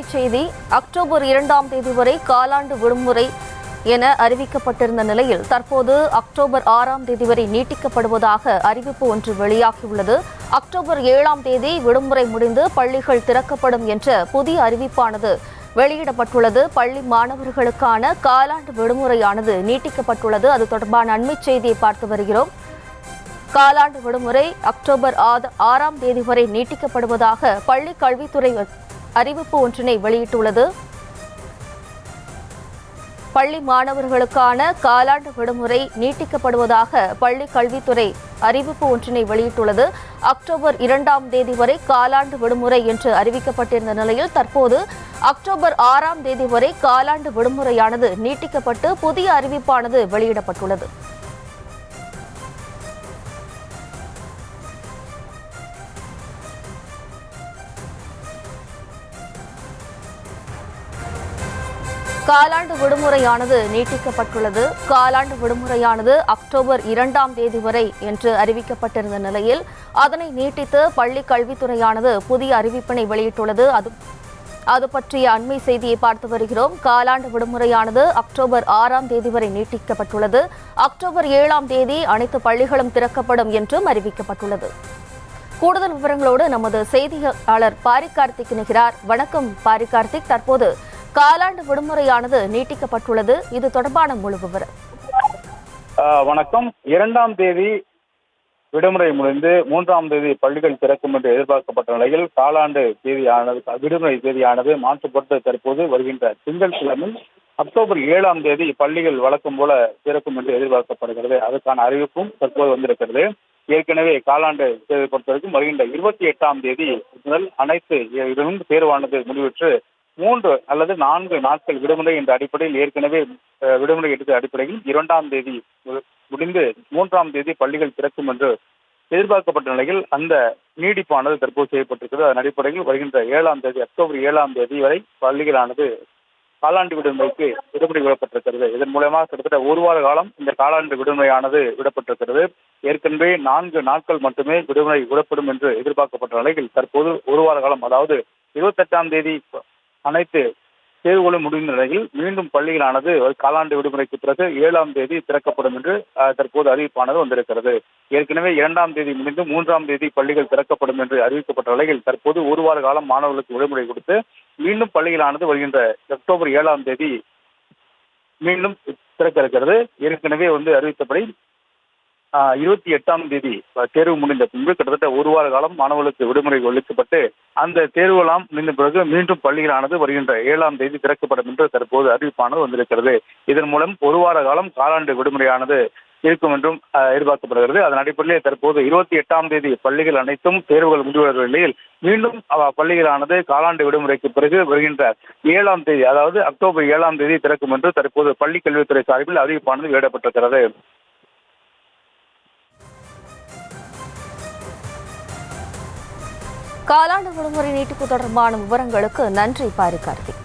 அண்மைச் செய்தி. அக்டோபர் 2ஆம் தேதி வரை காலாண்டு விடுமுறை என அறிவிக்கப்பட்டிருந்த நிலையில் தற்போது அக்டோபர் 6ஆம் தேதி வரை நீட்டிக்கப்படுவதாக அறிவிப்பு ஒன்று வெளியாகியுள்ளது. அக்டோபர் 7ஆம் தேதி விடுமுறை முடிந்து பள்ளிகள் திறக்கப்படும் என்ற புதிய அறிவிப்பானது வெளியிடப்பட்டுள்ளது. பள்ளி மாணவர்களுக்கான காலாண்டு விடுமுறையானது நீட்டிக்கப்பட்டுள்ளது. அது தொடர்பான அண்மைச் செய்தியை பார்த்து வருகிறோம். காலாண்டு விடுமுறை அக்டோபர் 6ஆம் தேதி வரை நீட்டிக்கப்படுவதாக பள்ளி கல்வித்துறை அறிவிப்பு ஒன்றினை வெளியிட்டுள்ளது. பள்ளி மாணவர்களுக்கான காலாண்டு விடுமுறை நீட்டிக்கப்படுவதாக பள்ளி கல்வித்துறை அறிவிப்பு ஒன்றினை வெளியிட்டுள்ளது. அக்டோபர் 2ஆம் தேதி வரை காலாண்டு விடுமுறை என்று அறிவிக்கப்பட்டிருந்த நிலையில் தற்போது அக்டோபர் 6ஆம் தேதி வரை காலாண்டு விடுமுறையானது நீட்டிக்கப்பட்டு புதிய அறிவிப்பானது வெளியிடப்பட்டுள்ளது. காலாண்டு விடுமுறையானது நீட்டிக்கப்பட்டுள்ளது. காலாண்டு விடுமுறையானது அக்டோபர் 2ஆம் தேதி வரை என்று அறிவிக்கப்பட்டிருந்த நிலையில் அதனை நீட்டித்து பள்ளி கல்வித்துறையானது புதிய அறிவிப்பினை வெளியிட்டுள்ளது. அது பற்றிய அண்மை செய்தியை பார்த்து வருகிறோம். காலாண்டு விடுமுறையானது அக்டோபர் 6ஆம் தேதி வரை நீட்டிக்கப்பட்டுள்ளது. அக்டோபர் 7ஆம் தேதி அனைத்து பள்ளிகளும் திறக்கப்படும் என்றும் அறிவிக்கப்பட்டுள்ளது. கூடுதல் விவரங்களோடு நமது செய்தியாளர் பாரி கார்த்திக் இணைகிறார். வணக்கம் பாரி கார்த்திக். தற்போது காலாண்டு விடுமுறையானது நீட்டிக்கப்பட்டுள்ளது. இது தொடர்பான முழு விவரம். வணக்கம். 2ஆம் தேதி விடுமுறை முடிந்து 3ஆம் தேதி பள்ளிகள் திறக்கும் என்று எதிர்பார்க்கப்பட்ட நிலையில் காலாண்டு தேதியானது விடுமுறை தேதியானது மாற்றப்பட்டு தற்போது வருகின்ற திங்கட்கிழமை அக்டோபர் 7ஆம் தேதி பள்ளிகள் வழக்கம் போல திறக்கும் என்று எதிர்பார்க்கப்படுகிறது. அதற்கான அறிவிப்பும் தற்போது வந்திருக்கிறது. ஏற்கனவே காலாண்டு தேதி பொறுத்தவரைக்கும் வருகின்ற 28ஆம் தேதி முதல் அனைத்து தேர்வானது முடிவுற்று 3 அல்லது 4 நாட்கள் விடுமுறை என்ற அடிப்படையில் ஏற்கனவே விடுமுறை எடுத்த அடிப்படையில் 2ஆம் தேதி முடிந்து 3ஆம் தேதி பள்ளிகள் திறக்கும் என்று எதிர்பார்க்கப்பட்ட நிலையில் அந்த நீடிப்பானது தற்போது செய்யப்பட்டிருக்கிறது. அதன் அடிப்படையில் வருகின்ற 7ஆம் தேதி அக்டோபர் 7ஆம் தேதி வரை பள்ளிகளானது காலாண்டு விடுமுறைக்கு விடுமுறை விடப்பட்டிருக்கிறது. இதன் மூலமாக கிட்டத்தட்ட ஒரு வார காலம் இந்த காலாண்டு விடுமுறையானது விடப்பட்டிருக்கிறது. ஏற்கனவே 4 நாட்கள் மட்டுமே விடுமுறை விடப்படும் என்று எதிர்பார்க்கப்பட்ட நிலையில் தற்போது ஒரு வார காலம், அதாவது 28ஆம் தேதி அனைத்து தேர்வுகளும் முடிந்த நிலையில் மீண்டும் பள்ளிகளானது காலாண்டு விடுமுறைக்கு பிறகு 7ஆம் தேதி திறக்கப்படும் என்று தற்போது அறிவிப்பானது வந்திருக்கிறது. ஏற்கனவே 2ஆம் தேதி முடிந்து 3ஆம் தேதி பள்ளிகள் திறக்கப்படும் என்று அறிவிக்கப்பட்ட நிலையில் தற்போது ஒரு வார காலம் மாணவர்களுக்கு விடுமுறை கொடுத்து மீண்டும் பள்ளிகளானது வருகின்ற அக்டோபர் 7ஆம் தேதி மீண்டும் திறக்க இருக்கிறது. ஏற்கனவே அறிவித்தபடி 28ஆம் தேதி தேர்வு முடிந்த பின்பு கிட்டத்தட்ட ஒரு வார காலம் மாணவர்களுக்கு விடுமுறை அளிக்கப்பட்டு அந்த தேர்வுலாம் முடிந்த பிறகு மீண்டும் பள்ளிகளானது வருகின்ற 7ஆம் தேதி திறக்கப்படும் என்று தற்போது அறிவிப்பானது வந்திருக்கிறது. இதன் மூலம் ஒரு வார காலம் காலாண்டு விடுமுறையானது இருக்கும் என்றும் எதிர்பார்க்கப்படுகிறது. அதன் அடிப்படையில் தற்போது 28ஆம் தேதி பள்ளிகள் அனைத்தும் தேர்வுகள் முடிவடைந்த நிலையில் மீண்டும் பள்ளிகளானது காலாண்டு விடுமுறைக்கு பிறகு வருகின்ற 7ஆம் தேதி, அதாவது அக்டோபர் 7ஆம் தேதி திறக்கும் என்று தற்போது பள்ளி கல்வித்துறை சார்பில் அறிவிப்பானது வெளியிடப்பட்டிருக்கிறது. காலாண்டு விடுமுறை நீட்டிப்பு தொடர்பான விவரங்களுக்கு நன்றி பாரி கார்த்திக்.